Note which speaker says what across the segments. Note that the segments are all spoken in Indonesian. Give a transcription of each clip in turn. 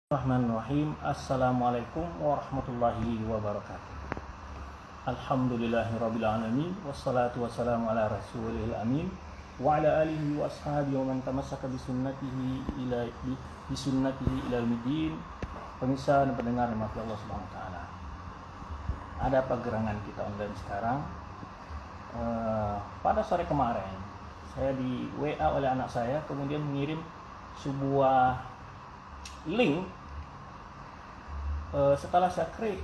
Speaker 1: Bismillahirrahmanirrahim. Assalamualaikum warahmatullahi wabarakatuh. Alhamdulillahirabbil alamin wassalatu wassalamu ala rasulil amin wa ala alihi wa ashabihi wa man tamassaka bisunnatihi ila yaumil. Pemirsa dan pendengar rahmat Allah Subhanahu wa taala. Ada apa gerangan kita online sekarang? Pada sore kemarin saya di WA oleh anak saya, kemudian mengirim sebuah link. Setelah saya klik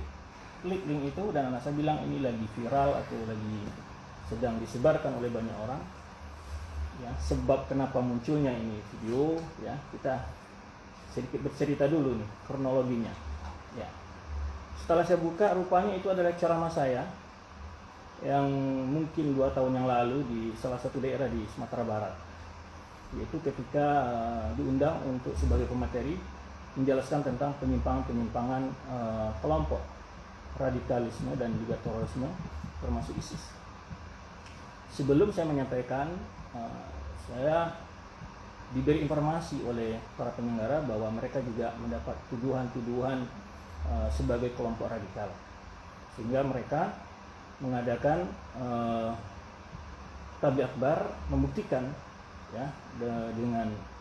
Speaker 1: link itu dan anak saya bilang ini lagi viral atau lagi sedang disebarkan oleh banyak orang, ya, sebab kenapa munculnya ini video, ya, kita sedikit bercerita dulu nih kronologinya, ya. Setelah saya buka, rupanya itu adalah ceramah saya yang mungkin 2 tahun yang lalu di salah satu daerah di Sumatera Barat, yaitu ketika diundang untuk sebagai pemateri menjelaskan tentang penyimpangan kelompok radikalisme dan juga terorisme termasuk ISIS. Sebelum saya menyampaikan, saya diberi informasi oleh para penyelenggara bahwa mereka juga mendapat tuduhan-tuduhan sebagai kelompok radikal, sehingga mereka mengadakan tabligh akbar membuktikan, ya, dengan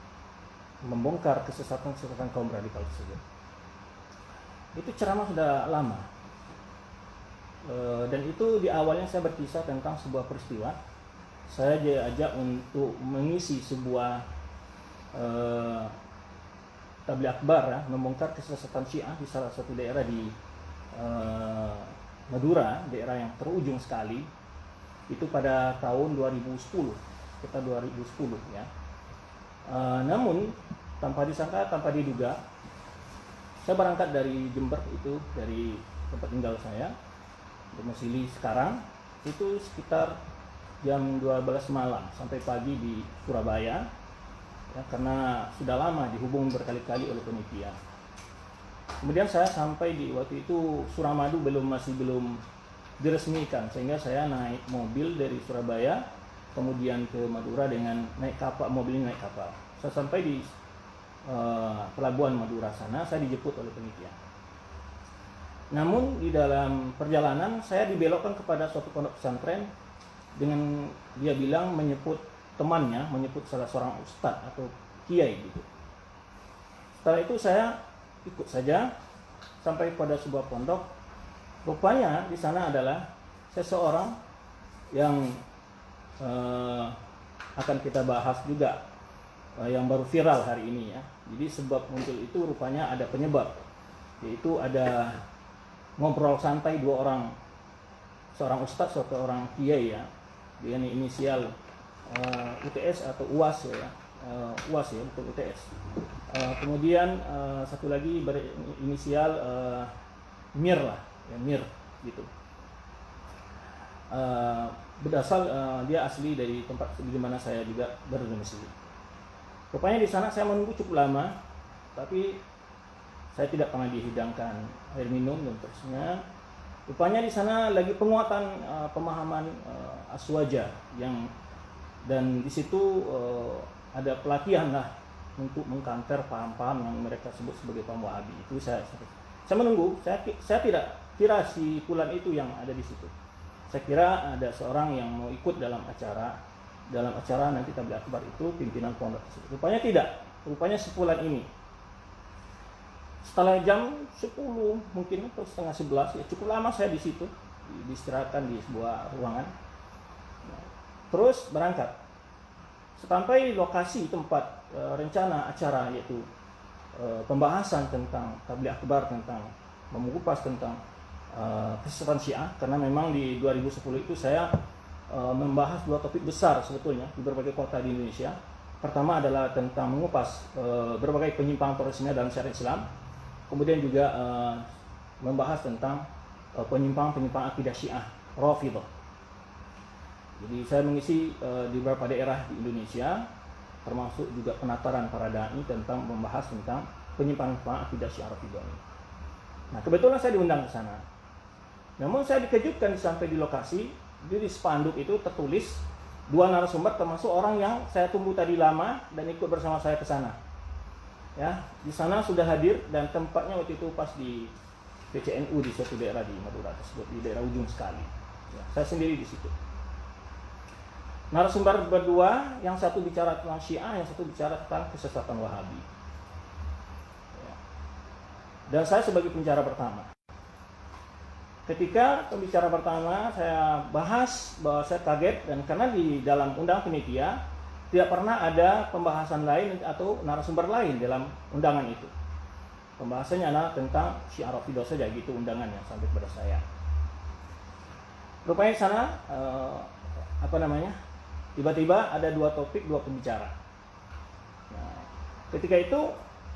Speaker 1: membongkar kesesatan kaum radikal tersebut. Itu ceramah sudah lama, dan itu di awalnya saya berkisah tentang sebuah peristiwa. Saya diajak untuk mengisi sebuah tabligh akbar, ya, membongkar kesesatan Syiah di salah satu daerah di Madura, daerah yang terujung sekali. Itu pada tahun 2010, kita 2010, ya. Namun tanpa disangka, tanpa diduga, saya berangkat dari Jember, itu dari tempat tinggal saya, domisili sekarang, itu sekitar jam 12 malam sampai pagi di Surabaya, ya, karena sudah lama dihubung berkali-kali oleh penitia. Kemudian saya sampai di waktu itu Suramadu masih belum diresmikan, sehingga saya naik mobil dari Surabaya kemudian ke Madura dengan naik kapal, mobilnya naik kapal. Saya sampai di pelabuhan Madura sana, saya dijemput oleh penitia. Namun di dalam perjalanan saya dibelokkan kepada suatu pondok pesantren dengan dia bilang menyebut temannya, menyebut salah seorang ustadz atau kiai gitu. Setelah itu saya ikut saja sampai pada sebuah pondok. Rupanya di sana adalah seseorang yang akan kita bahas juga, yang baru viral hari ini, ya. Jadi sebab muncul itu rupanya ada penyebab, yaitu ada ngobrol santai dua orang, seorang ustadz, seorang kiai, ya, dengan inisial UTS atau UAS, ya, UAS, ya, untuk UTS. Kemudian satu lagi berinisial Mir lah, ya, Mir gitu. Berasal dia asli dari tempat di mana saya juga berdomisili. Rupanya di sana saya menunggu cukup lama, tapi saya tidak pernah dihidangkan air minum dan terusnya. Rupanya di sana lagi penguatan pemahaman aswaja yang, dan di situ ada pelatihan lah untuk mengkanter paham-paham yang mereka sebut sebagai paham Wahabi. Itu saya menunggu. Saya tidak kira si Fulan itu yang ada di situ. Saya kira ada seorang yang mau ikut dalam acara nanti tabligh akbar itu, pimpinan pondok tersebut. Rupanya tidak. Rupanya si Fulan ini. Setelah jam 10 mungkin atau setengah 11, ya, cukup lama saya di situ, diistirahatkan di sebuah ruangan. Terus berangkat. Sampai lokasi tempat rencana acara, yaitu pembahasan tentang tabligh akbar, tentang mengupas tentang kesesatan Syiah, karena memang di 2010 itu saya membahas 2 topik besar sebetulnya di berbagai kota di Indonesia. Pertama adalah tentang mengupas berbagai penyimpangan terorisme dalam syariat Islam, kemudian juga membahas tentang penyimpangan akidah Syiah Rafidhah. Jadi saya mengisi di beberapa daerah di Indonesia, termasuk juga penataran para dai tentang membahas tentang penyimpangan akidah Syiah Rafidhah. Nah, kebetulan saya diundang ke sana. Namun saya dikejutkan sampai di lokasi, di spanduk itu tertulis 2 narasumber termasuk orang yang saya tunggu tadi lama dan ikut bersama saya ke sana. Ya, di sana sudah hadir dan tempatnya waktu itu pas di PCNU di suatu daerah di Madura tersebut, di daerah ujung sekali. Ya, saya sendiri di situ. Narasumber berdua, yang satu bicara tentang Syiah, yang satu bicara tentang kesesatan Wahabi. Ya. Dan saya sebagai pembicara pertama. Ketika pembicara pertama saya bahas bahwa saya kaget, dan karena di dalam undang penitia tidak pernah ada pembahasan lain atau narasumber lain dalam undangan itu. Pembahasannya adalah tentang Syiah Rafidhah saja, gitu undangannya sampai kepada saya. Rupanya sana tiba-tiba ada dua topik, dua pembicara. Nah, ketika itu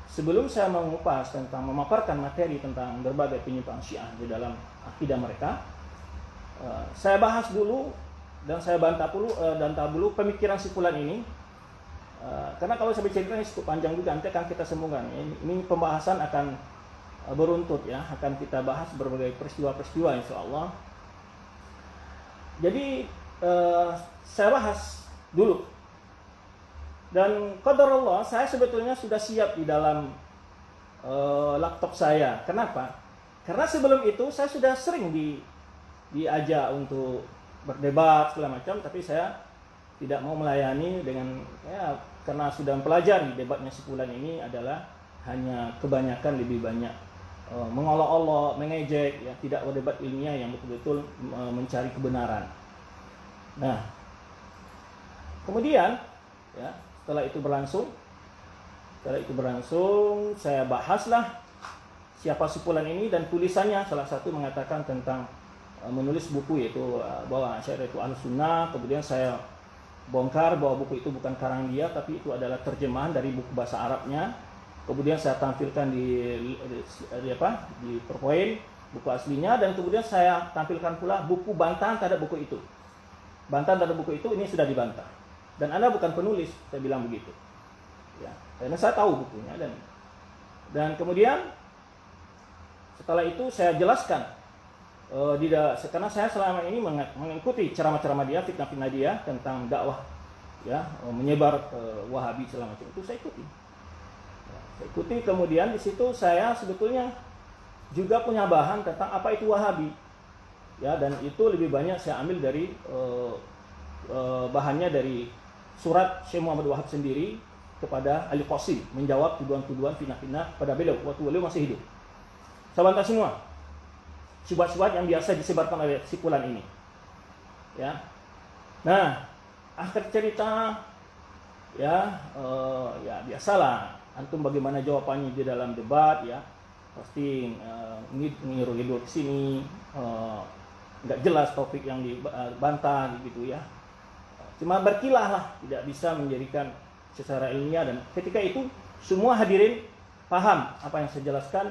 Speaker 1: sebelum saya mengupas tentang memaparkan materi tentang berbagai penyimpangan Syiah di dalam akidah mereka, saya bahas dulu dan saya bantah dulu pemikiran si fulan ini, karena kalau saya bercerita cukup panjang juga, nanti akan kita sambungkan. Ini pembahasan akan beruntut ya, akan kita bahas berbagai peristiwa-peristiwa insya Allah. Jadi saya bahas dulu, dan qadarullah saya sebetulnya sudah siap di dalam laptop saya. Kenapa? Karena sebelum itu saya sudah sering diajak untuk berdebat segala macam, tapi saya tidak mau melayani dengan karena sudah mempelajari debatnya sebulan ini adalah hanya kebanyakan lebih banyak mengolok-olok, mengejek, ya, tidak berdebat ilmiah yang betul-betul mencari kebenaran. Nah, kemudian ya, setelah itu berlangsung, saya bahaslah siapa sepulan ini, dan tulisannya salah satu mengatakan tentang menulis buku, yaitu bahwa Asy'ariyah itu Ahlussunnah. Kemudian saya bongkar bahwa buku itu bukan karang dia, tapi itu adalah terjemahan dari buku bahasa Arabnya. Kemudian saya tampilkan di PowerPoint buku aslinya, dan kemudian saya tampilkan pula buku bantahan terhadap buku itu. Bantahan terhadap buku itu ini sudah dibantah. Dan Anda bukan penulis, saya bilang begitu. Ya, karena saya tahu bukunya, dan kemudian setelah itu saya jelaskan karena saya selama ini mengikuti ceramah-ceramah dia, fitnah-fitnah dia tentang dakwah, ya, menyebar Wahabi segala macam itu saya ikuti. Ya, saya ikuti. Kemudian di situ saya sebetulnya juga punya bahan tentang apa itu Wahabi, ya, dan itu lebih banyak saya ambil dari bahannya dari surat Syekh Muhammad Wahab sendiri kepada Ali Qasim, menjawab tuduhan-tuduhan fitnah-fitnah pada beliau waktu beliau masih hidup. Saya bantah semua syubhat-syubhat yang biasa disebarkan oleh si fulan ini. Ya. Nah, akhir cerita ya biasalah, antum bagaimana jawabannya di dalam debat, ya. Pasti ngiru-ngiru ke sini, enggak jelas topik yang dibantah gitu ya. Cuma berkilah lah, tidak bisa menjadikan secara ilmiah, dan ketika itu semua hadirin paham apa yang saya jelaskan.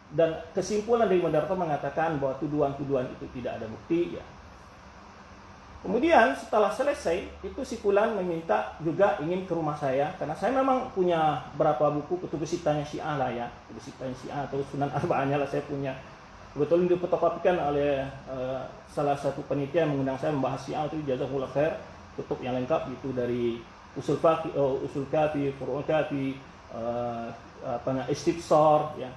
Speaker 1: Dan kesimpulan dari Mudarto mengatakan bahwa tuduhan-tuduhan itu tidak ada bukti, ya. Kemudian setelah selesai itu si fulan meminta juga ingin ke rumah saya, karena saya memang punya berapa buku kutub sittahnya Syiah lah, ya, kutub sittahnya Syiah atau Sunan Arba'ahnya lah saya punya. Kebetulan difotokopikan oleh salah satu penitia yang mengundang saya membahas Syiah, itu jazakallahu khair, kutub yang lengkap itu dari usul kafi, furu'ul kafi, istibsar, ya,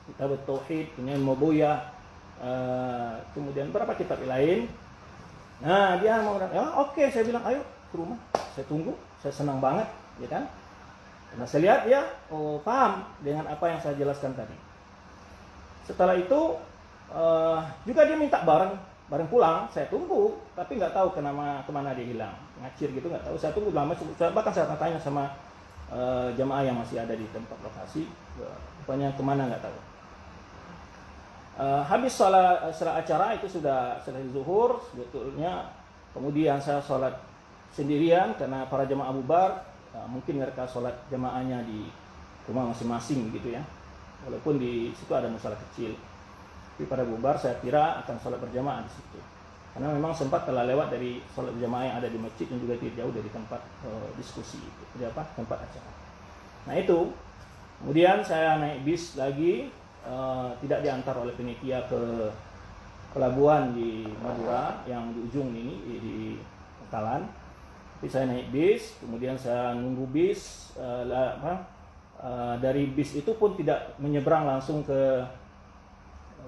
Speaker 1: kitab tauhid, kemudian Mabuyah, kemudian berapa kitab lain. Nah, dia mau oke, saya bilang ayo ke rumah, saya tunggu, saya senang banget, ya kan? Karena saya lihat dia paham dengan apa yang saya jelaskan tadi. Setelah itu juga dia minta bareng pulang, saya tunggu, tapi nggak tahu kemana dia hilang, ngacir gitu, nggak tahu. Saya tunggu lama, bahkan saya tanya sama jamaah yang masih ada di tempat lokasi, rupanya kemana nggak tahu. Habis sholat acara itu sudah selesai zuhur sebetulnya. Kemudian saya sholat sendirian karena para jamaah bubar, mungkin mereka sholat jamaahnya di rumah masing-masing gitu ya. Walaupun di situ ada musala kecil, tapi pada bubar saya kira akan sholat berjamaah di situ. Karena memang sempat telah lewat dari sholat berjamaah yang ada di masjid yang juga tidak jauh dari tempat diskusi itu, tempat acara. Nah itu, kemudian saya naik bis lagi. Tidak diantar oleh penitia ke pelabuhan di Madura yang di ujung ini di Talan, tapi saya naik bis, kemudian saya nunggu bis Dari bis itu pun tidak menyeberang langsung ke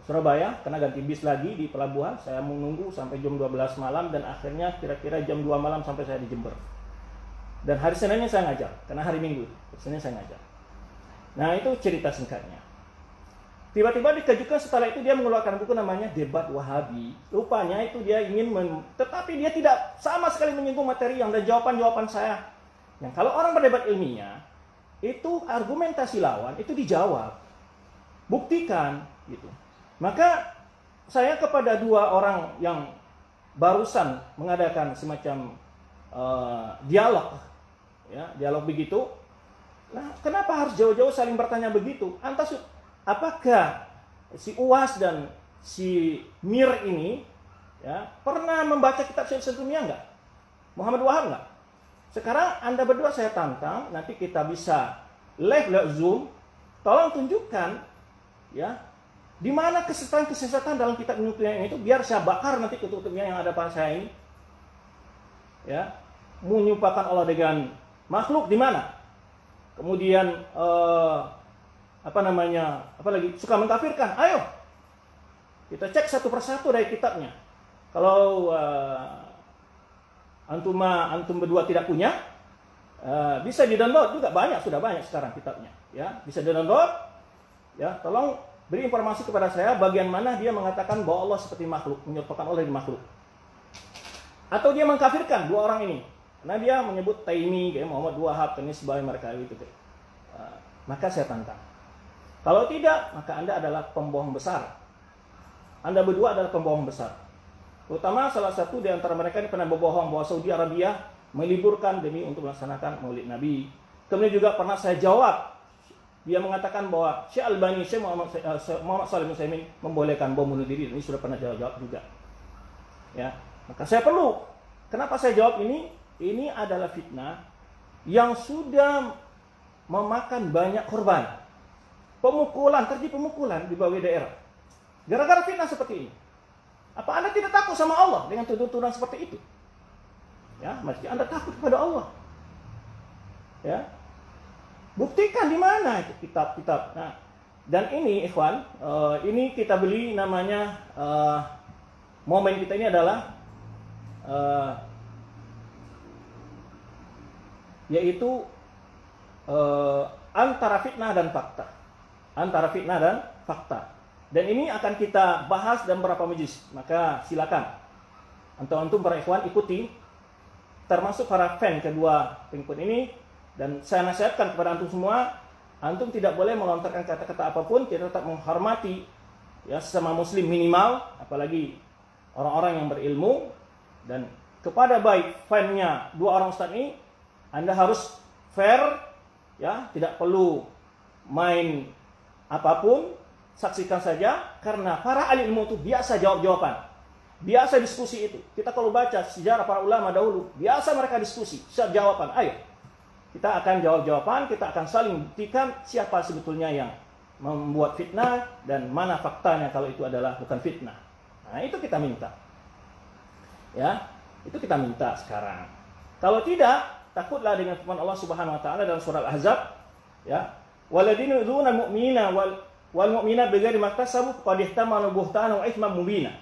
Speaker 1: Surabaya, karena ganti bis lagi di pelabuhan. Saya menunggu sampai jam 12 malam dan akhirnya kira-kira jam 2 malam sampai saya di Jember. Dan hari Seninnya saya ngajar, karena hari Minggu, Senin saya ngajar. Nah, itu cerita singkatnya. Tiba-tiba dikejutkan setelah itu dia mengeluarkan buku namanya Debat Wahabi. Rupanya itu dia ingin tetapi dia tidak sama sekali menyinggung materi yang dan jawaban-jawaban saya. Yang kalau orang berdebat ilmiah, itu argumentasi lawan itu dijawab. Buktikan gitu. Maka saya kepada dua orang yang barusan mengadakan semacam dialog, ya, dialog begitu. Nah, kenapa harus jauh-jauh saling bertanya begitu? Apakah si Uwas dan si Mir ini, ya, pernah membaca kitab Syekh Islam enggak? Muhammad Wahab enggak? Sekarang Anda berdua saya tantang, nanti kita bisa live lewat Zoom. Tolong tunjukkan, ya, di mana kesesatan dalam kitab Ibnu itu, biar saya bakar nanti kutubnya yang ada pada saya ini. Ya, menyerupakan Allah dengan makhluk di mana? Kemudian apalagi suka mengkafirkan. Ayo kita cek satu persatu dari kitabnya. Kalau antum berdua tidak punya, bisa di-download juga, sudah banyak sekarang kitabnya, ya, bisa di-download. Ya, tolong beri informasi kepada saya bagian mana dia mengatakan bahwa Allah seperti makhluk, menyerupakan Allah dengan makhluk. Atau dia mengkafirkan dua orang ini. Karena dia menyebut Taimi, Muhammad Wahab, ini sebagai mereka itu. Maka saya tantang. Kalau tidak, maka Anda adalah pembohong besar. Anda berdua adalah pembohong besar. Terutama salah satu di antara mereka ini pernah berbohong bahwa Saudi Arabia meliburkan demi untuk melaksanakan Maulid Nabi. Kemudian juga pernah saya jawab. Dia mengatakan bahwa Syekh Albani, Syekh Muhammad Shalih Utsaimin membolehkan bom bunuh diri. Ini sudah pernah jawab juga. Ya, maka saya perlu. Kenapa saya jawab ini? Ini adalah fitnah yang sudah memakan banyak korban. Terjadi pemukulan di berbagai daerah. Gara-gara fitnah seperti ini. Apa Anda tidak takut sama Allah dengan tuduhan seperti itu? Ya, mesti Anda takut kepada Allah. Ya. Buktikan di mana itu kitab-kitab. Nah, dan ini ikhwan, ini kita beli namanya momen kita ini adalah yaitu antara fitnah dan fakta. Antara fitnah dan fakta. Dan ini akan kita bahas dalam beberapa majlis. Maka silakan antum para ikhwan ikuti, termasuk para fan kedua pengikut ini. Dan saya nasihatkan kepada antum semua, antum tidak boleh melontarkan kata-kata apapun, kita tetap menghormati, ya, sesama muslim minimal, apalagi orang-orang yang berilmu. Dan kepada baik fan-nya dua orang ustaz ini, Anda harus fair, ya, tidak perlu main apapun, saksikan saja, karena para ahli ilmu itu biasa jawab-jawaban, biasa diskusi itu. Kita kalau baca sejarah para ulama dahulu, biasa mereka diskusi, siap jawaban. Ayo, kita akan jawab-jawaban, kita akan saling buktikan siapa sebetulnya yang membuat fitnah dan mana faktanya kalau itu adalah bukan fitnah. Nah, itu kita minta. Ya, itu kita minta sekarang. Kalau tidak, takutlah dengan firman Allah Subhanahu wa taala dalam surah Al-Ahzab, ya, waladina yu'dzuna al-mu'minina wal mu'minat bighairi maktasabu qad ihtamalu buhtanan wa itsman mubina.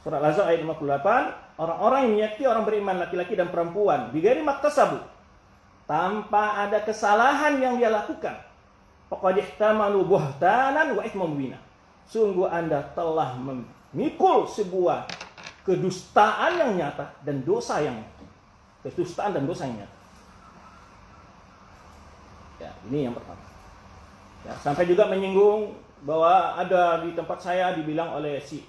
Speaker 1: Surah Al-Ahzab ayat 58, orang-orang yang menyakiti orang beriman laki-laki dan perempuan bighairi maktasabu, tanpa ada kesalahan yang dia lakukan, qad ihtamalu buhtanan wa itsman mubina. Sungguh Anda telah memikul sebuah kedustaan yang nyata dan dosa yang nyata. Kedustaan dan dosa yang nyata. Ya, ini yang pertama. Ya, sampai juga menyinggung bahwa ada di tempat saya dibilang oleh si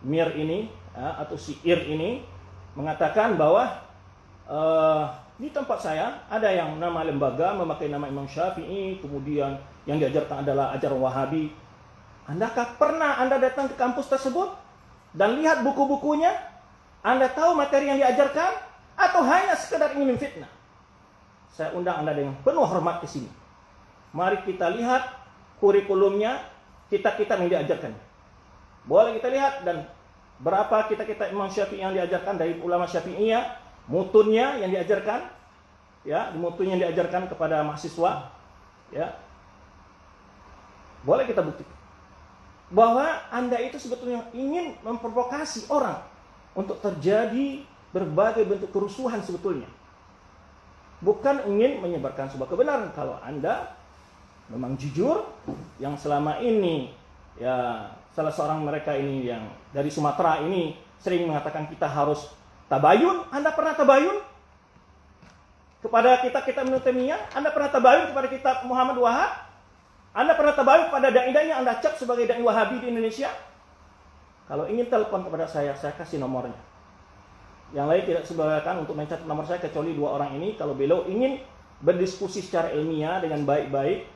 Speaker 1: Mir ini, ya, atau si Ir ini mengatakan bahwa di tempat saya ada yang nama lembaga memakai nama Imam Syafi'i, kemudian yang diajarkan adalah ajaran Wahabi. Andakah pernah Anda datang ke kampus tersebut dan lihat buku-bukunya? Anda tahu materi yang diajarkan? Atau hanya sekedar ingin memfitnah? Saya undang Anda dengan penuh hormat ke sini. Mari kita lihat kurikulumnya, kitab-kitab yang diajarkan. Boleh kita lihat, dan berapa kitab-kitab Imam Syafi'i yang diajarkan dari ulama Syafi'iyah, mutunnya yang diajarkan, ya, mutunnya yang diajarkan kepada mahasiswa. ya, boleh kita buktikan bahwa Anda itu sebetulnya ingin memprovokasi orang untuk terjadi berbagai bentuk kerusuhan sebetulnya. Bukan ingin menyebarkan sebuah kebenaran. Kalau Anda memang jujur, yang selama ini ya salah seorang mereka ini yang dari Sumatera ini sering mengatakan kita harus tabayun. Anda pernah tabayun kepada kita Menutemia? Anda pernah tabayun kepada kita Muhammad Wahab? Anda pernah tabayun kepada dai-dai yang Anda cap sebagai dai Wahabi di Indonesia? Kalau ingin telepon kepada saya kasih nomornya. Yang lain tidak sebenarnya untuk mencatat nomor saya kecuali 2 orang ini. Kalau beliau ingin berdiskusi secara ilmiah dengan baik-baik,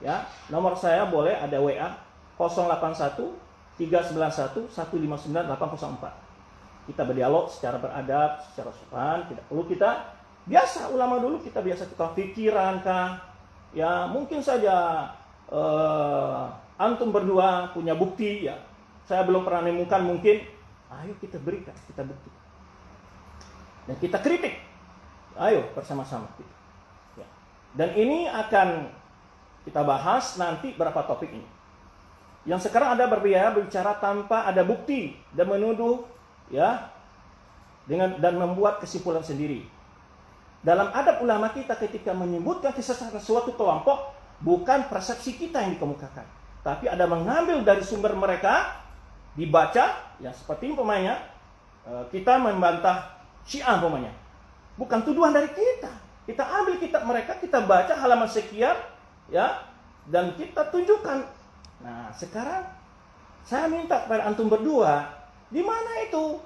Speaker 1: ya, nomor saya boleh ada WA 081 391 159 804. Kita berdialog secara beradab, secara sopan, tidak perlu kita biasa ulama dulu kita biasa tukar pikiran kah? Ya, mungkin saja antum berdua punya bukti ya. Saya belum pernah menemukan, mungkin ayo kita berikan, kita bukti. Dan kita kritik. Ayo bersama-sama kita. Ya. Dan ini akan kita bahas nanti berapa topik ini. Yang sekarang ada berbicara tanpa ada bukti dan menuduh ya dan membuat kesimpulan sendiri. Dalam adab ulama kita ketika menyebutkan kesesatan suatu kelompok bukan persepsi kita yang dikemukakan, tapi ada mengambil dari sumber mereka dibaca ya seperti umpamanya kita membantah Syiah umpamanya. Bukan tuduhan dari kita. Kita ambil kitab mereka, kita baca halaman sekian ya dan kita tunjukkan. Nah, sekarang saya minta kepada antum berdua, di mana itu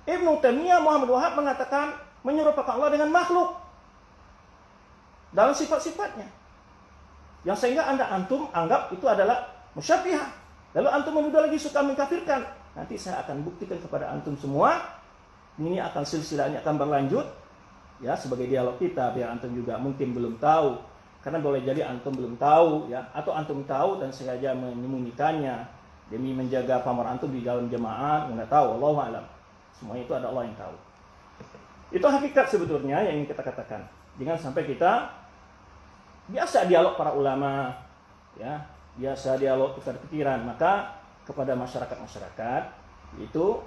Speaker 1: Ibnu Taimiyah Muhammad Wahab mengatakan menyerupakan Allah dengan makhluk dalam sifat-sifatnya. Yang sehingga antum anggap itu adalah musyabbihah. Lalu antum menuduh lagi suka mengkafirkan. Nanti saya akan buktikan kepada antum semua. Ini akan silsilahnya akan berlanjut ya sebagai dialog kita biar antum juga mungkin belum tahu. Karena boleh jadi antum belum tahu ya atau antum tahu dan sengaja menyembunyikannya demi menjaga pamor antum di dalam jemaah, enggak tahu, Allahu a'lam. Semuanya itu ada Allah yang tahu. Itu hakikat sebetulnya yang ingin kita katakan. Jangan sampai kita biasa dialog para ulama ya, biasa dialog tukar pikiran, maka kepada masyarakat itu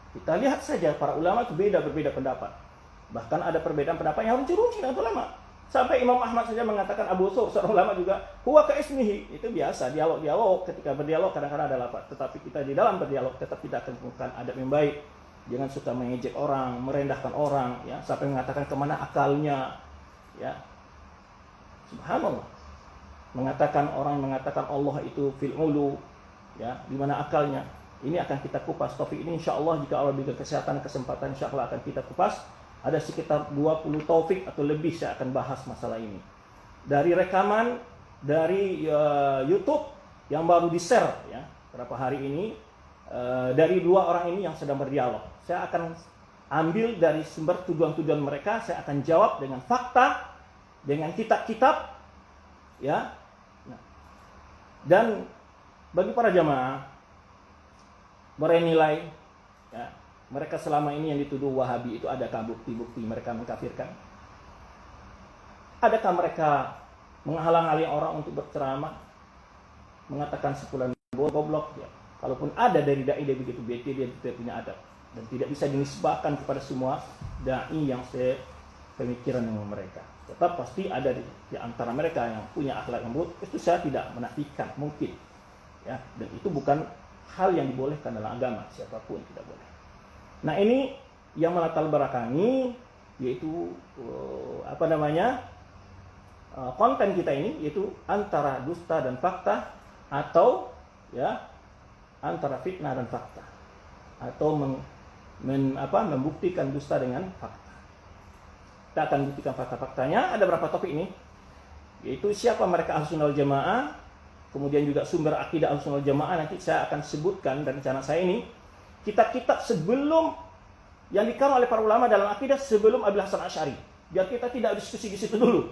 Speaker 1: kita lihat saja para ulama itu berbeda pendapat. Bahkan ada perbedaan pendapat yang runcing dengan ulama. Sampai Imam Ahmad saja mengatakan Abu Thawr, seorang ulama juga, huwa ka ismihi. Itu biasa, dialog. Ketika berdialog kadang-kadang ada lapat. Tetapi kita di dalam berdialog tetap tidak akan menemukan adab yang baik. Jangan suka mengejek orang, merendahkan orang, ya, sampai mengatakan kemana akalnya, ya. Subhanallah. Orang mengatakan Allah itu fil ulu, ya, di mana akalnya. Ini akan kita kupas. Topik ini insya Allah jika Allah berikan kesehatan dan kesempatan insya Allah akan kita kupas. Ada sekitar 20 topik atau lebih saya akan bahas masalah ini. Dari rekaman dari YouTube yang baru di-share ya beberapa hari ini dari 2 orang ini yang sedang berdialog. Saya akan ambil dari sumber tuduhan-tuduhan mereka, saya akan jawab dengan fakta, dengan kitab-kitab ya. Nah, dan bagi para jamaah bernilai ya, mereka selama ini yang dituduh Wahabi itu adakah bukti-bukti mereka mengkafirkan? Adakah mereka menghalang-halangi orang untuk berceramah, mengatakan sepulan goblok ya? Kalaupun ada dari dai dia begitu bete, dia tidak punya adab dan tidak bisa dinisbahkan kepada semua dai yang sepemikiran dengan mereka. Tetap pasti ada di antara mereka yang punya akhlak yang buruk. Itu saya tidak menafikan, mungkin ya, dan itu bukan hal yang dibolehkan dalam agama, siapapun tidak boleh. Nah, ini yang melatar belakangi yaitu konten kita ini, yaitu antara dusta dan fakta atau ya antara fitnah dan fakta, atau membuktikan dusta dengan fakta. Kita akan buktikan fakta-faktanya. Ada berapa topik ini? Yaitu siapa mereka Ahlussunnah wal Jamaah, kemudian juga sumber akidah Ahlussunnah wal Jamaah. Nanti saya akan sebutkan dari rencana saya ini kitab-kitab sebelum yang dikarang oleh para ulama dalam akidah sebelum Abil Hasan Asy'ari. Biar kita tidak diskusi di situ dulu.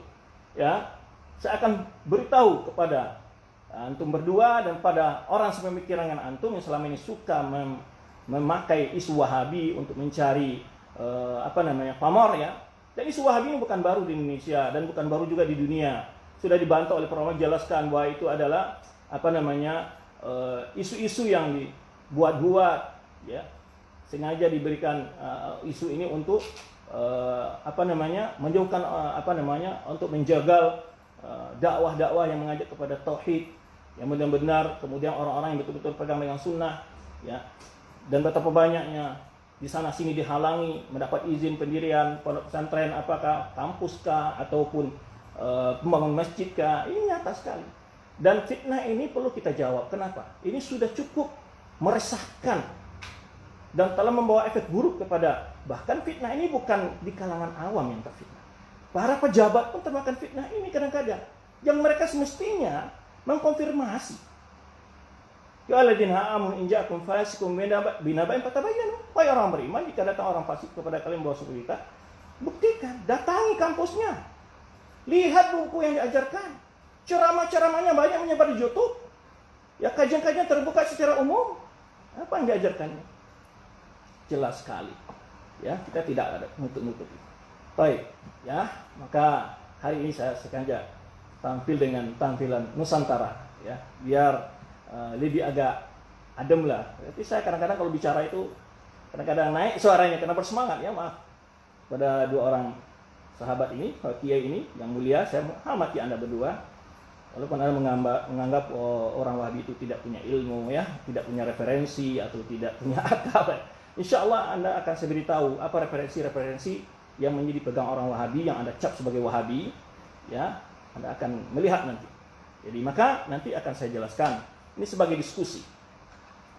Speaker 1: Ya, saya akan beritahu kepada antum berdua dan pada orang sepemikiran dengan antum yang selama ini suka memakai isu Wahabi untuk mencari pamor ya. Dan isu Wahabi ini bukan baru di Indonesia dan bukan baru juga di dunia. sudah dibantah oleh para ulama, jelaskan bahwa itu adalah isu-isu yang dibuat-buat, ya, sengaja diberikan isu ini untuk menjauhkan untuk menjagal dakwah-dakwah yang mengajak kepada tauhid yang benar-benar, kemudian orang-orang yang betul-betul pegang dengan sunnah, ya. Dan betapa banyaknya di sana sini dihalangi mendapat izin pendirian pondok pesantren, apakah kampus kah ataupun pembangun masjid kah. Ini nyata sekali. Dan fitnah ini perlu kita jawab. Kenapa? Ini sudah cukup meresahkan dan telah membawa efek buruk kepada, bahkan fitnah ini bukan di kalangan awam yang terfitnah. Para pejabat pun termakan fitnah ini kadang-kadang. Yang mereka semestinya mengkonfirmasi. Ya alladzina amanu in ja'akum fasiqun binaba'in fatabayyanu. Wahai orang beriman, jika datang orang fasik kepada kalian membawa suatu berita, buktikan, datangi kampusnya. Lihat buku yang diajarkan. Ceramah-ceramahnya banyak menyebar di YouTube. Ya, kajian-kajian terbuka secara umum. Apa yang diajarkannya? Jelas sekali. Ya, kita tidak ada nutup-nutup. Baik, ya, maka hari ini saya sengaja tampil dengan tampilan Nusantara, ya, biar lebih agak adem lah. Tapi saya kadang-kadang kalau bicara itu kadang-kadang naik suaranya karena bersemangat, ya, maaf pada dua orang sahabat ini, kiai ini yang mulia. Saya menghormati Anda berdua, walaupun Anda menganggap orang Wahabi itu tidak punya ilmu, ya, tidak punya referensi atau tidak punya akal. Insya Allah Anda akan saya beritahu apa referensi-referensi yang menjadi pegang orang Wahabi yang Anda cap sebagai Wahabi, ya. Anda akan melihat nanti. Jadi maka nanti akan saya jelaskan. Ini sebagai diskusi.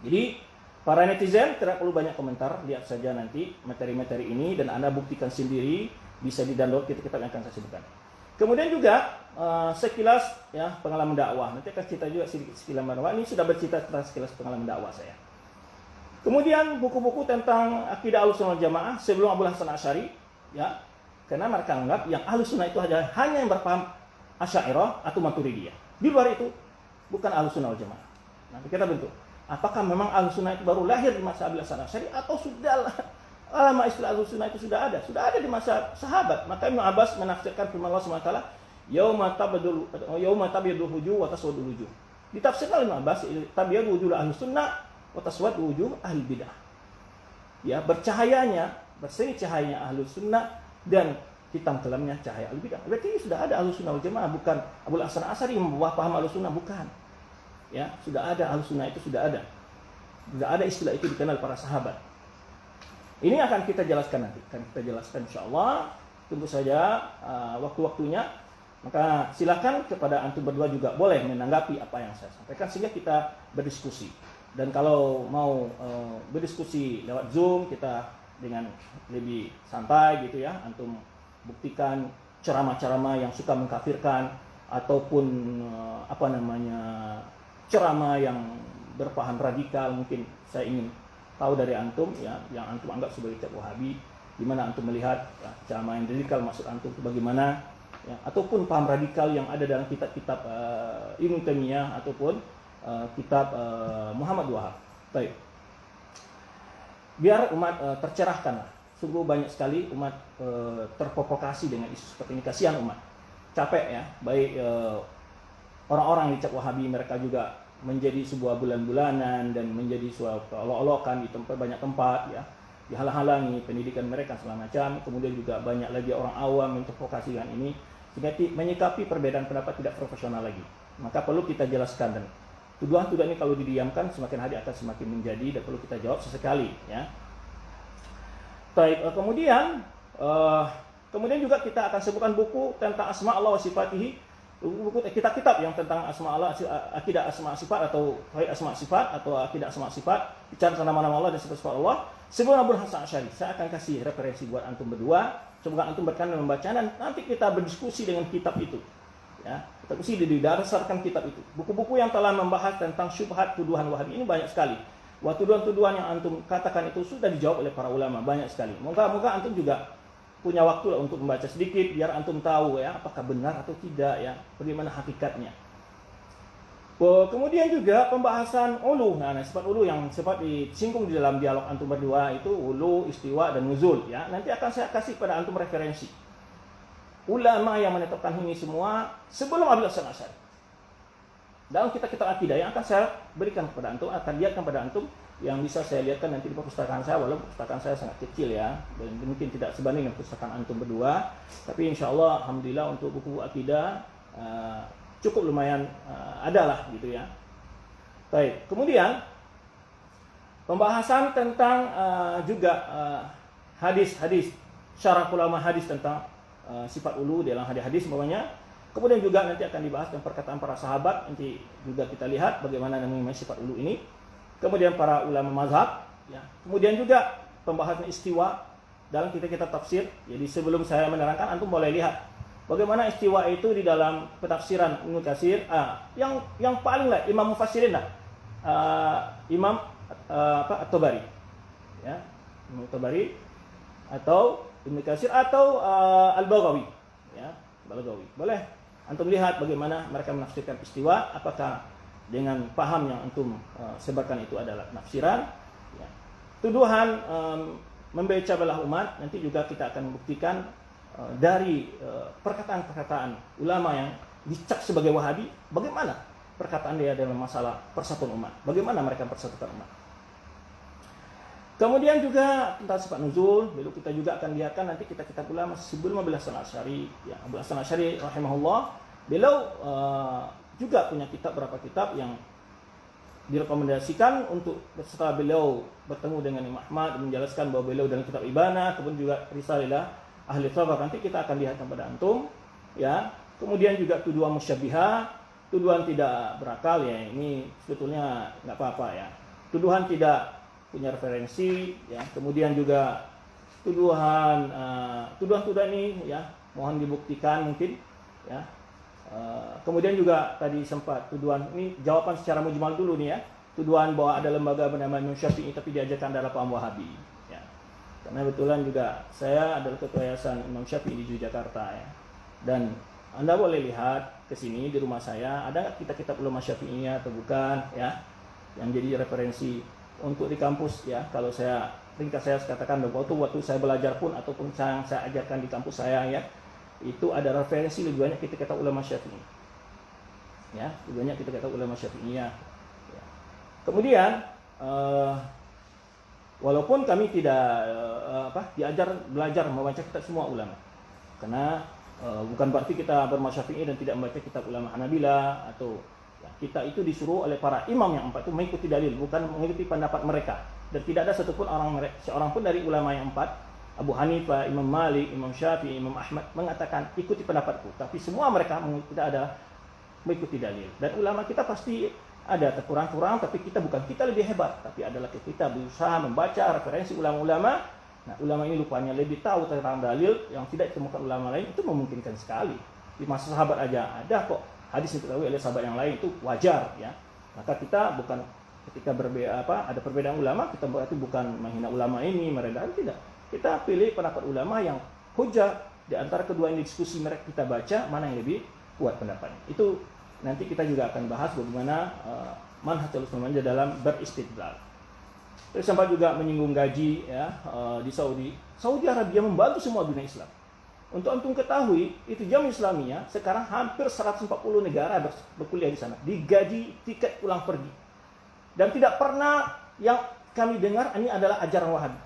Speaker 1: Jadi para netizen tidak perlu banyak komentar, lihat saja nanti materi-materi ini dan Anda buktikan sendiri, bisa di-download kitab-kitab yang akan saya sebutkan. Kemudian juga sekilas, ya, pengalaman dakwah. Nanti akan cerita juga sedikit sekilas dakwah. Ini sudah bercerita tentang sekilas pengalaman dakwah saya. Kemudian buku-buku tentang akidah Ahlussunnah wal Jamaah sebelum Abu Hasan Asy'ari, ya. Karena mereka anggap yang Ahlussunnah itu hanya yang berpaham Asy'ariyah atau Maturidiyah. Di luar itu bukan Ahlussunnah wal Jamaah. Nanti kita bentuk. Apakah memang Ahlussunnah itu baru lahir di masa Abu Hasan Asy'ari atau sudah lama istilah Ahlussunnah itu sudah ada? Sudah ada di masa sahabat. Maka Ibnu Abbas menafsirkan firman Allah SWT, yauma tabyaddu wujuh wa taswaddu wujuh. Ditafsirkan oleh Ibnu Abbas, tabyaddu wujuh Ahlussunnah wa taswaddu wujuh ahli bidah. Ya, bercahayanya, berseri cahayanya Ahlussunnah dan hitam kelamnya cahaya ahli bidah. Berarti sudah ada Ahlussunnah wal Jamaah, bukan Abu Hasan Asy'ari yang membawa paham Ahlussunnah, bukan. Ya, sudah ada Ahlussunnah itu, sudah ada. Sudah ada istilah itu dikenal para sahabat. Ini akan kita jelaskan nanti. Akan kita jelaskan insyaallah. Tunggu saja waktu-waktunya. Maka silakan kepada antum berdua juga boleh menanggapi apa yang saya sampaikan sehingga kita berdiskusi. Dan kalau mau berdiskusi lewat Zoom, kita dengan lebih santai gitu, ya. Antum buktikan ceramah-ceramah yang suka mengkafirkan ataupun ceramah yang berpaham radikal. Mungkin saya ingin tahu dari antum, ya, yang antum anggap sebagai cap Wahabi, di mana antum melihat, ya, ceramah yang radikal maksud antum itu bagaimana, ya, ataupun paham radikal yang ada dalam kitab-kitab Ibnu Taimiyah ataupun kitab Muhammad Wahab. Baik. Biar umat tercerahkan. Sungguh banyak sekali umat terprovokasi dengan isu seperti ini. Kasihan umat. Capek, ya. Baik orang-orang di cap Wahabi, mereka juga menjadi sebuah bulan-bulanan dan menjadi suatu olok-olokan di banyak tempat, ya. Dihalang-halangi pendidikan mereka segala macam. Kemudian juga banyak lagi orang awam yang terprovokasi dengan ini. Sehingga menyikapi perbedaan pendapat tidak profesional lagi. Maka perlu kita jelaskan, dan tuduhan-tuduhan ini kalau didiamkan semakin hari akan semakin menjadi dan perlu kita jawab sesekali, ya. Baik, kemudian juga kita akan sebutkan buku tentang asma Allah wa sifatihi, buku kitab-kitab yang tentang asma Allah, akidah asma sifat atau asma sifat atau akidah asma sifat, bicara tentang nama-nama Allah dan sifat-sifat Allah. Sebelum Abu Hasan Asy'ari, saya akan kasih referensi buat antum berdua. Semoga antum berkenan membaca dan nanti kita berdiskusi dengan kitab itu. Ya, kita mesti didasarkan kitab itu. Buku-buku yang telah membahas tentang syubhat tuduhan Wahabi ini banyak sekali. Wah, tuduhan-tuduhan yang antum katakan itu sudah dijawab oleh para ulama banyak sekali. Moga-moga antum juga punya waktu lah untuk membaca sedikit biar antum tahu, ya, apakah benar atau tidak, ya, bagaimana hakikatnya. Kemudian juga pembahasan ulu. Nah, sifat ulu yang sempat disinggung di dalam dialog antum berdua itu ulu, istiwa dan nuzul, ya. Nanti akan saya kasih pada antum referensi. ulama yang menetapkan ini semua sebelum Abu Hasan Asy'ari. Dalam kitab-kitab akidah yang akan saya berikan kepada antum, akan lihatkan kepada antum, yang bisa saya lihatkan nanti di perpustakaan saya, walaupun perpustakaan saya sangat kecil ya, dan mungkin tidak sebanding dengan perpustakaan antum berdua, tapi insya Allah alhamdulillah untuk buku akidah cukup lumayan adalah gitu ya. Baik, kemudian pembahasan tentang juga hadis-hadis, syarah ulama hadis tentang sifat ulu dalam hadis-hadis umpamanya. Kemudian juga nanti akan dibahas tentang perkataan para sahabat, nanti juga kita lihat bagaimana namanya sifat ulu ini. Kemudian para ulama mazhab, ya. Kemudian juga pembahasan istiwa dalam kitab-kitab tafsir. Jadi sebelum saya menerangkan, antum boleh lihat bagaimana istiwa itu di dalam penafsiran Ibnu Katsir. Yang paling lah Imam Mufassirin lah, Imam At-Tabari, ya, Imam At-Tabari atau Ibnu Katsir atau Al-Baghawi, ya, Al-Baghawi. Boleh antum lihat bagaimana mereka menafsirkan istiwa, apakah dengan paham yang antum sebarkan itu adalah nafsiran, ya. Tuduhan membeca belah umat, nanti juga kita akan membuktikan dari perkataan-perkataan ulama yang dicap sebagai Wahabi, bagaimana perkataan dia dalam masalah persatuan umat, bagaimana mereka persatukan umat. Kemudian juga tentang sifat nuzul, lalu kita juga akan lihatkan nanti kitab-kitab ulama sebelum Abu Hasan Asy'ari, ya, Abu Hasan Asy'ari rahimahullah, beliau juga punya kitab, beberapa kitab yang direkomendasikan untuk setelah beliau bertemu dengan Imam Ahmad menjelaskan bahwa beliau dalam kitab Ibana, kemudian juga Risalah Ahli Thabar, nanti kita akan lihat kepada antum, ya. Kemudian juga tuduhan musyabbihah, tuduhan tidak berakal, ya, ini sebetulnya nggak apa-apa ya. Tuduhan tidak punya referensi, ya. Kemudian juga tuduhan ini, ya, mohon dibuktikan mungkin, ya. Kemudian juga tadi sempat tuduhan ini, jawaban secara mujmal dulu nih ya, tuduhan bahwa ada lembaga bernama Imam Syafi'i tapi diajarkan adalah paham Wahabi, ya. Karena kebetulan juga saya adalah ketua yayasan Imam Syafi'i di Yogyakarta, ya. Dan Anda boleh lihat ke sini di rumah saya, ada nggak kitab-kitab ulama Syafi'iyah atau bukan, ya, yang jadi referensi untuk di kampus, ya. Kalau saya ringkas saya katakan bahwa waktu saya belajar pun ataupun saya ajarkan di kampus saya, ya, itu ada referensi lebih banyak kita ulama Syafi'i, ya, lebih banyak kita ulama Syafi'iyah, ya. Kemudian walaupun kami tidak belajar membaca kitab semua ulama, karena bukan berarti kita bermazhab Syafi'i dan tidak membaca kitab ulama Hanabila, atau ya, kita itu disuruh oleh para imam yang empat itu mengikuti dalil, bukan mengikuti pendapat mereka. Dan tidak ada satupun seorang pun dari ulama yang empat, Abu Hanifah, Imam Malik, Imam Syafi'i, Imam Ahmad, mengatakan ikuti pendapatku. Tapi semua mereka tidak ada mengikuti dalil. Dan ulama kita pasti ada kurang-kurang, tapi kita lebih hebat, tapi adalah kita berusaha membaca referensi ulama-ulama. Nah, ulama ini rupanya lebih tahu tentang dalil yang tidak ditemukan ulama lain, itu memungkinkan sekali. Di masa sahabat aja ada kok hadis yang diketahui oleh sahabat yang lain, itu wajar, ya. Maka kita bukan ketika ada perbedaan ulama, kita berarti bukan menghina ulama ini, merendahkan, tidak. Kita pilih pendapat ulama yang hujah, di antara kedua ini diskusi mereka, kita baca mana yang lebih kuat pendapatnya. Itu nanti kita juga akan bahas bagaimana manhajul ulama dalam beristidlal. Terus sempat juga menyinggung gaji, ya, di Saudi Arabia membantu semua dunia Islam. Untuk antum ketahui, itu Jamiah Islamiyah sekarang hampir 140 negara berkuliah di sana, digaji tiket pulang pergi. Dan tidak pernah yang kami dengar ini adalah ajaran Wahabi.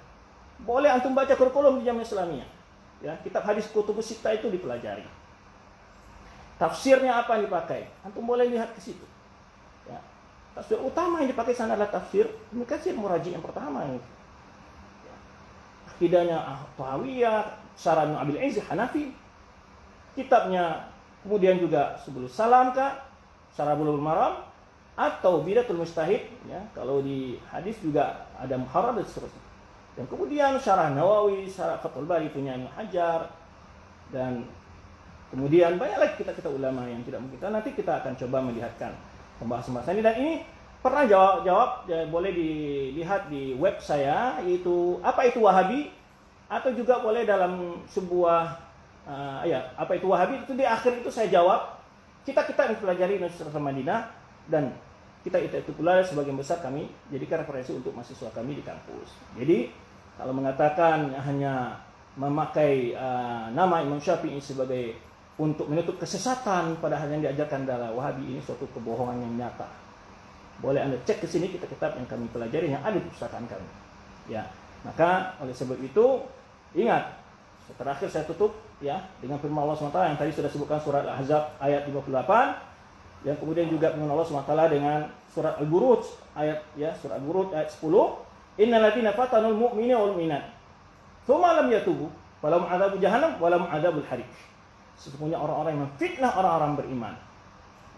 Speaker 1: Boleh antum baca kurikulum di Jamiah Islamiyah, ya, kitab hadis Kutubus Sittah itu dipelajari. Tafsirnya apa yang dipakai, antum boleh lihat ke situ, ya. Tafsir utama yang dipakai sana adalah tafsir Ibnu Katsir, muraji yang pertama ini, ya. Akidahnya Tahawiyah, Syarah Ibnu Abil Izz Hanafi, kitabnya kemudian juga Subul Salam kah, Syarah Bulughul Maram, atau Bidatul Mujtahid, ya. Kalau di hadis juga ada Muharrar dan seterusnya. Dan kemudian Syarah Nawawi, Syarah Fathul Bari punya Ibnu Hajar, dan kemudian banyak lagi kita ulama yang tidak mungkin. Nanti kita akan coba melihatkan pembahasan ini, dan ini pernah jawab ya, boleh dilihat di web saya, yaitu apa itu Wahabi, atau juga boleh dalam sebuah apa itu Wahabi, itu di akhir itu saya jawab kita yang pelajari Universitas Madinah, dan kita itu pula sebagian besar kami jadikan referensi untuk mahasiswa kami di kampus. Jadi kalau mengatakan hanya memakai nama Imam Syafi'i sebagai untuk menutup kesesatan padahal yang diajarkan dalam Wahabi ini suatu kebohongan yang nyata. Boleh Anda cek ke sini kitab-kitab yang kami pelajari yang ada di perpustakaan kami. Ya, maka oleh sebab itu ingat, terakhir saya tutup ya dengan firman Allah SWT yang tadi sudah sebutkan surat Al-Ahzab ayat 58, yang kemudian juga firman Allah SWT dengan surat Al-Buruj surat Al-Buruj ayat 10, innal ladzina fatanul mu'minina wal mu'minat tsumma lam yatubu walahum adzabul jahannam walahum adzabul hariq. Sesungguhnya orang-orang yang memfitnah orang-orang beriman,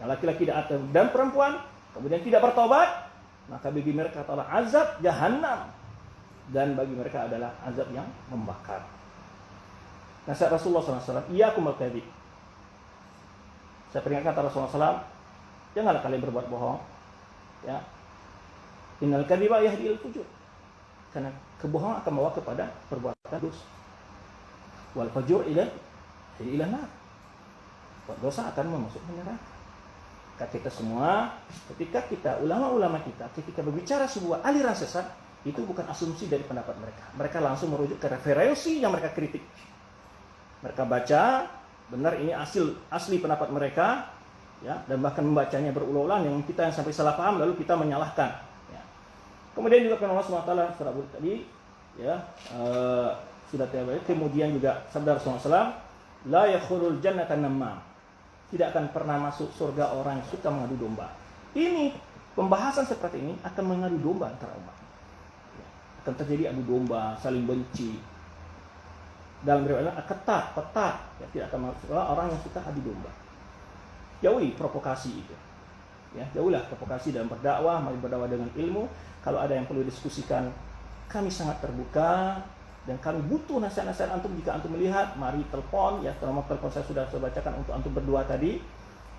Speaker 1: yang laki-laki dan perempuan, kemudian tidak bertobat, maka bagi mereka adalah azab jahannam, dan bagi mereka adalah azab yang membakar. Nasihat Rasulullah SAW, iyyakum wal kadzib. Saya peringatkan kata Rasulullah SAW, janganlah kalian berbuat bohong. Ya, innal kadziba yahdi ilal fujur. Karena kebohongan akan membawa kepada perbuatan dosa. Wal fujur ila nar. Dosa akan memasukkan neraka. Kita semua, ketika ulama-ulama kita, ketika berbicara sebuah aliran sesat, itu bukan asumsi dari pendapat mereka. Mereka langsung merujuk ke referensi yang mereka kritik. Mereka baca, benar ini asli pendapat mereka, ya, dan bahkan membacanya berulang-ulang yang kita yang sampai salah paham lalu kita menyalahkan. Ya. Kemudian juga Allah SWT surah Al tadi, ya, sudah terbaik. Kemudian juga sabda Rasulullah SAW, la yakhulul jannata namam. Tidak akan pernah masuk surga orang yang suka mengadu domba. Ini pembahasan seperti ini akan mengadu domba antara umat. Ya. Akan terjadi adu domba, saling benci. Dalam riwayat ketat, ya, tidak akan masuk orang yang suka adu domba. Jauhi provokasi itu. Ya, jauhilah provokasi dalam berdakwah, mari berdakwah dengan ilmu. Kalau ada yang perlu diskusikan, kami sangat terbuka dan kami butuh nasihat-nasihat antum. Jika antum melihat, mari telepon ya, nomor telepon saya sudah saya bacakan untuk antum berdua tadi.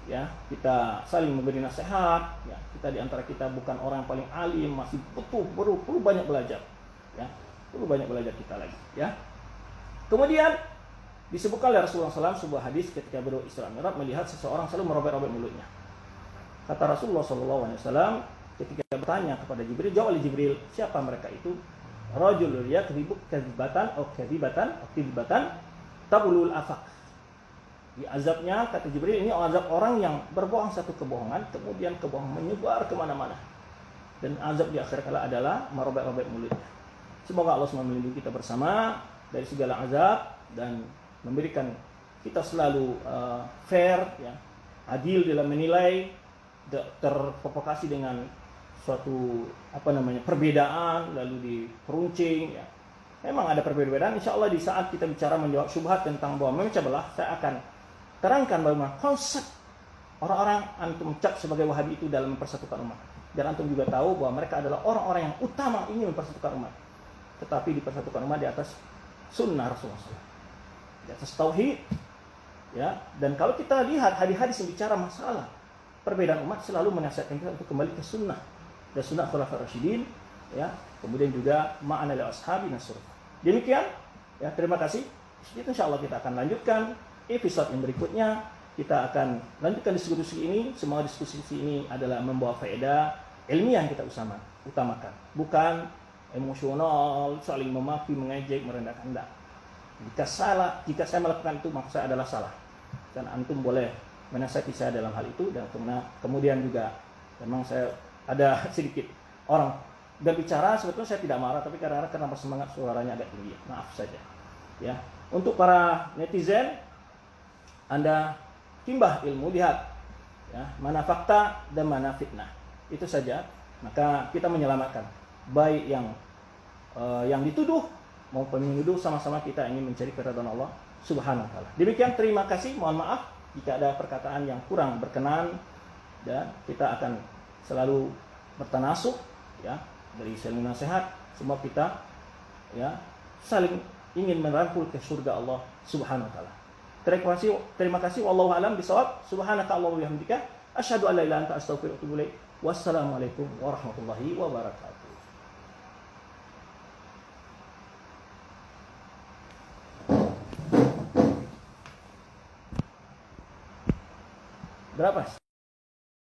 Speaker 1: Ya, kita saling memberi nasihat, ya. Kita di antara kita bukan orang yang paling alim, masih perlu banyak belajar. Ya, perlu banyak belajar kita lagi, ya. Kemudian disebutkan oleh Rasulullah SAW sebuah hadis ketika beliau Isra Mi'raj melihat seseorang selalu merobek-robek mulutnya. Kata Rasulullah SAW ketika bertanya kepada Jibril, jawab oleh Jibril, siapa mereka itu? Rajulun yakdzibu kadzibatan tabulul afaq. Di azabnya kata Jibril ini azab orang yang berbohong satu kebohongan, kemudian kebohongan menyebar kemana-mana. Dan azab di akhir kala adalah merobek-robek mulutnya. Semoga Allah SWT melindungi kita bersama dari segala azab dan memberikan kita selalu fair, ya, adil dalam menilai, terprovokasi dengan suatu perbedaan lalu diperuncing, ya. Memang ada perbedaan. Insya Allah di saat kita bicara menjawab syubhat tentang bahwa memecah belah, saya akan terangkan bagaimana konsep orang-orang antum cap sebagai Wahabi itu dalam mempersatukan umat. Dan antum juga tahu bahwa mereka adalah orang-orang yang utama ingin mempersatukan umat, tetapi dipersatukan umat di atas sunnah Rasulullah SAW, di atas tauhid, ya. Dan kalau kita lihat hadis-hadis yang bicara masalah perbedaan umat, selalu menasihatkan kita untuk kembali ke sunnah dan sunnah khulafaur rasyidin, ya. Kemudian juga ma'ana li ashabi nasr. Demikian, ya, terima kasih. Insyaallah kita akan lanjutkan episode yang berikutnya. Kita akan lanjutkan diskusi ini. Semua diskusi ini adalah membawa faedah ilmiah yang kita utamakan, bukan emosional, saling memaki, mengejek, merendahkan. Enggak. Jika saya melakukan itu, maka saya adalah salah. Dan antum boleh menasihati saya dalam hal itu. Dan kemudian juga memang saya ada sedikit orang berbicara, sebetulnya saya tidak marah, tapi kadang-kadang kenapa semangat suaranya agak tinggi. Maaf saja. Ya. Untuk para netizen, Anda timbah ilmu, lihat, ya, mana fakta dan mana fitnah. Itu saja. Maka kita menyelamatkan, baik yang dituduh maupun menuduh, sama-sama kita ingin mencari keridhaan Allah Subhanahu wa taala. Demikian, terima kasih. Mohon maaf jika ada perkataan yang kurang berkenan, dan kita akan selalu bertanasuk, ya, dari saling nasihat. Semua kita, ya, saling ingin merangkul ke surga Allah Subhanahu wa taala. Terima kasih. Wallahu a'lam bishawab. Subhanaka Allahumma wa bihamdika asyhadu an la ilaha illa anta astaghfiruka wa atubu ilaik. Wassalamualaikum warahmatullahi wabarakatuh. Berapa?